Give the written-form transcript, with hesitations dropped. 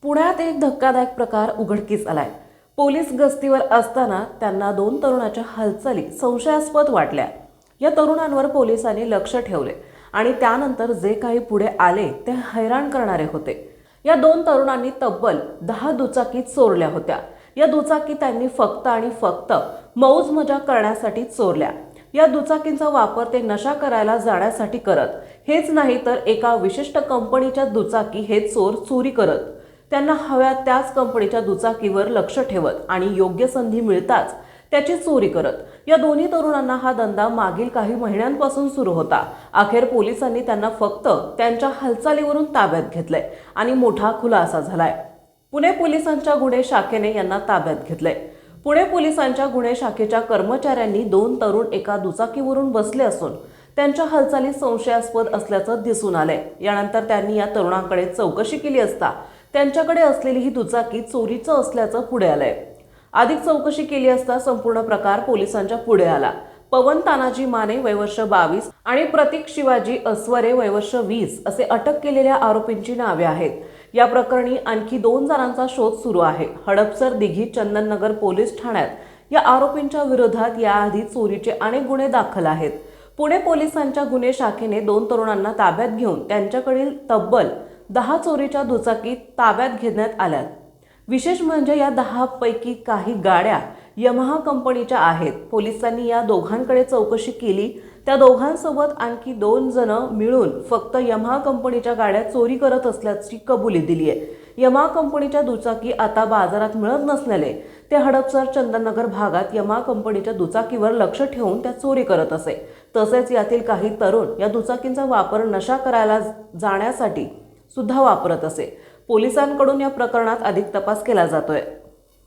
पुण्यात एक धक्कादायक प्रकार उघडकीस आलाय। पोलीस गस्तीवर असताना त्यांना दोन तरुणाच्या हालचाली संशयास्पद वाटल्या। या तरुणांवर पोलिसांनी लक्ष ठेवले आणि त्यानंतर जे काही पुढे आले ते हैराण करणारे होते। या दोन तरुणांनी तब्बल 10 दुचाकी चोरल्या होत्या। या दुचाकी त्यांनी फक्त आणि फक्त मौज मजा करण्यासाठी चोरल्या। या दुचाकींचा वापर ते नशा करायला जाण्यासाठी करत। हेच नाही तर एका विशिष्ट कंपनीच्या दुचाकी हे चोर चोरी करत। त्यांना हव्या त्याच कंपनीच्या दुचाकीवर लक्ष ठेवत आणि योग्य संधी मिळताच त्याची चोरी करत। या दोन्ही तरुणांना हा धंदा मागील काही महिन्यांपासून सुरू होता। अखेर पोलिसांनी त्यांना फक्त त्यांच्या हालचालीवरून ताब्यात घेतले आणि मोठा खुलासा झालाय। पुणे पोलिसांच्या गुन्हे शाखेने यांना ताब्यात घेतले। पुणे पोलिसांच्या गुन्हे शाखेच्या कर्मचाऱ्यांनी दोन तरुण एका दुचाकीवरून बसले असून त्यांच्या हालचाली संशयास्पद असल्याचं दिसून आले। यानंतर त्यांनी या तरुणांकडे चौकशी केली असता त्यांच्याकडे असलेली ही दुचाकी चोरीचं असल्याचं पुढे आलंय। अधिक चौकशी केली असता संपूर्ण प्रकार पोलिसांच्या पुढे आला। पवन तानाजी माने वय वर्ष 22 आणि प्रतीक शिवाजी अस्वरे वय वर्ष 20 असे अटक केलेल्या आरोपींची नावे आहेत। या प्रकरणी आणखी 2 जणांचा शोध सुरू आहे। हडपसर दिघी चंदननगर पोलीस ठाण्यात या आरोपींच्या विरोधात याआधी चोरीचे अनेक गुन्हे दाखल आहेत। पुणे पोलिसांच्या गुन्हे शाखेने 2 तरुणांना ताब्यात घेऊन त्यांच्याकडील तब्बल 10 चोरीच्या दुचाकी ताब्यात घेण्यात आल्या। विशेष म्हणजे या 10 पैकी काही गाड्या यमाहा कंपनीच्या आहेत। पोलिसांनी या दोघांकडे चौकशी केली। त्या दोघांसोबत आणखी 2 जण मिळून फक्त यमाहा कंपनीच्या गाड्या चोरी करत असल्याची कबुली दिली आहे। यमाहा कंपनीच्या दुचाकी आता बाजारात मिळत नसल्याने ते हडपसर चंदननगर भागात यमाहा कंपनीच्या दुचाकीवर लक्ष ठेवून त्या चोरी करत असे। तसेच यातील काही तरुण या दुचाकींचा वापर नशा करायला जाण्यासाठी सुद्धा वापरत असे। पोलिसांकडून या प्रकरणात अधिक तपास केला जातोय।